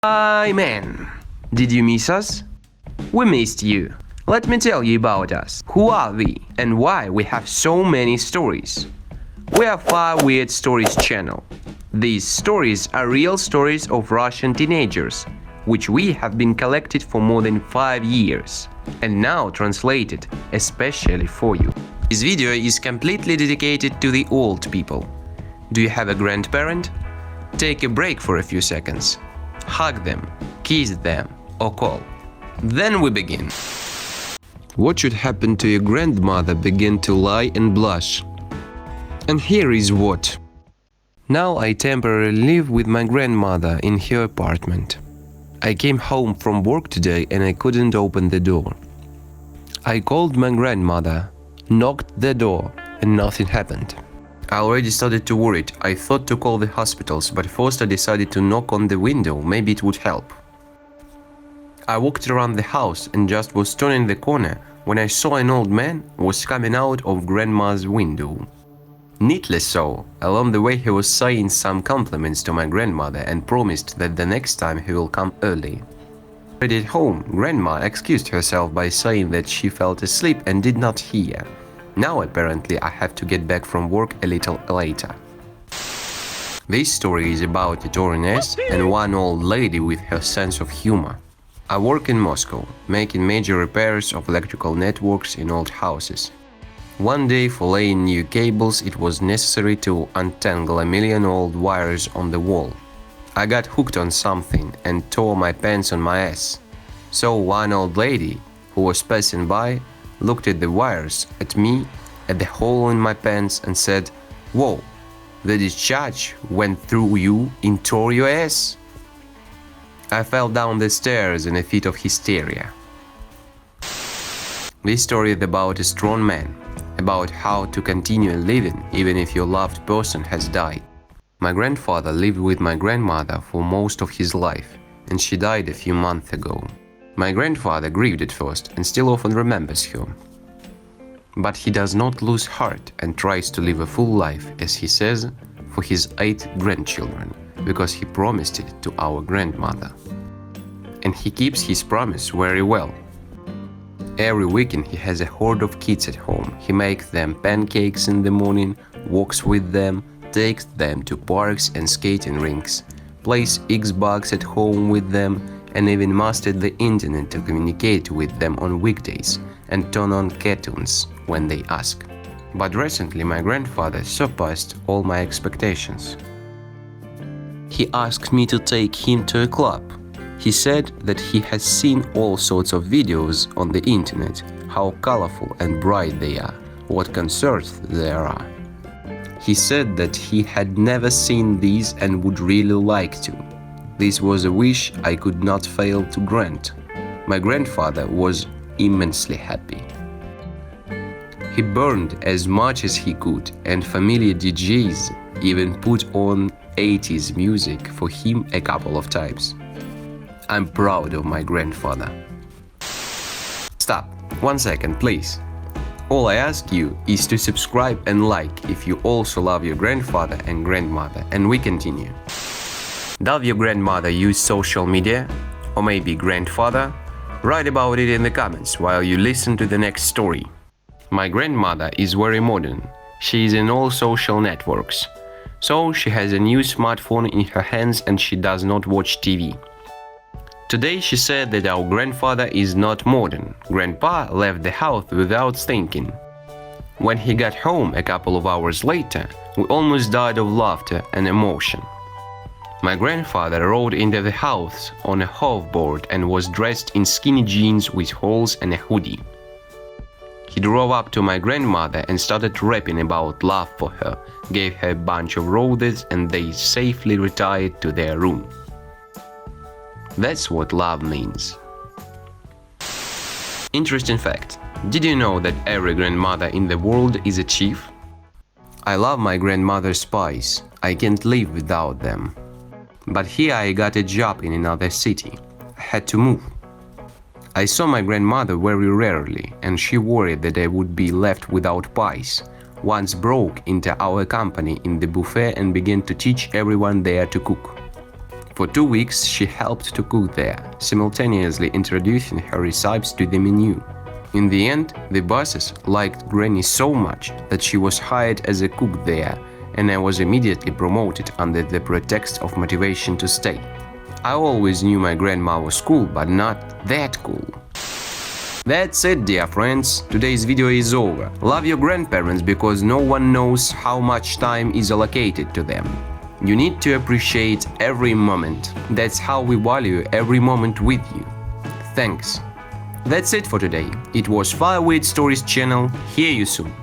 Hi man, did you miss us? We missed you. Let me tell you about us. Who are we and why we have so many stories? We are 5 Weird Stories channel. These stories are real stories of Russian teenagers, which we have been collected for more than 5 years and now translated especially for you. This video is completely dedicated to the old people. Do you have a grandparent? Take a break for a few seconds. Hug them, kiss them, or call. Then we begin. What should happen to your grandmother begin to lie and blush? And here is what. Now I temporarily live with my grandmother in her apartment. I came home from work today and I couldn't open the door. I called my grandmother, knocked the door, and nothing happened. I already started to worry. I thought to call the hospitals, but first I decided to knock on the window, maybe it would help. I walked around the house and just was turning the corner when I saw an old man was coming out of grandma's window. Neatly so, along the way he was saying some compliments to my grandmother and promised that the next time he will come early. Already at home, grandma excused herself by saying that she fell asleep and did not hear. Now apparently I have to get back from work a little later. This story is about a Tauriness and one old lady with her sense of humor. I work in Moscow, making major repairs of electrical networks in old houses. One day, for laying new cables, it was necessary to untangle a million old wires on the wall. I got hooked on something and tore my pants on my ass. So one old lady, who was passing by, looked at the wires, at me, at the hole in my pants and said, "Whoa, the discharge went through you and tore your ass?" I fell down the stairs in a fit of hysteria. This story is about a strong man, about how to continue living even if your loved person has died. My grandfather lived with my grandmother for most of his life, and she died a few months ago. My grandfather grieved at first and still often remembers her. But he does not lose heart and tries to live a full life, as he says, for his 8 grandchildren, because he promised it to our grandmother. And he keeps his promise very well. Every weekend he has a horde of kids at home. He makes them pancakes in the morning, walks with them, takes them to parks and skating rinks, plays Xbox at home with them, and even mastered the internet to communicate with them on weekdays and turn on cartoons when they ask. But recently my grandfather surpassed all my expectations. He asked me to take him to a club. He said that he has seen all sorts of videos on the internet, how colorful and bright they are, what concerts there are. He said that he had never seen these and would really like to. This was a wish I could not fail to grant. My grandfather was immensely happy. He burned as much as he could, and familiar DJs even put on 80s music for him a couple of times. I'm proud of my grandfather. Stop, 1 second please. All I ask you is to subscribe and like if you also love your grandfather and grandmother, and we continue. Does your grandmother use social media? Or maybe grandfather? Write about it in the comments while you listen to the next story. My grandmother is very modern. She is in all social networks. So she has a new smartphone in her hands and she does not watch TV. Today she said that our grandfather is not modern. Grandpa left the house without thinking. When he got home a couple of hours later, we almost died of laughter and emotion. My grandfather rode into the house on a hoverboard and was dressed in skinny jeans with holes and a hoodie. He drove up to my grandmother and started rapping about love for her, gave her a bunch of roses, and they safely retired to their room. That's what love means. Interesting fact. Did you know that every grandmother in the world is a chief? I love my grandmother's pies. I can't live without them. But here I got a job in another city. I had to move. I saw my grandmother very rarely, and she worried that I would be left without pies. Once broke into our company in the buffet and began to teach everyone there to cook. For 2 weeks, she helped to cook there, simultaneously introducing her recipes to the menu. In the end, the bosses liked Granny so much that she was hired as a cook there, and I was immediately promoted under the pretext of motivation to stay. I always knew my grandma was cool, but not that cool. That's it, dear friends. Today's video is over. Love your grandparents because no one knows how much time is allocated to them. You need to appreciate every moment. That's how we value every moment with you. Thanks. That's it for today. It was Fireweed Stories channel. Hear you soon.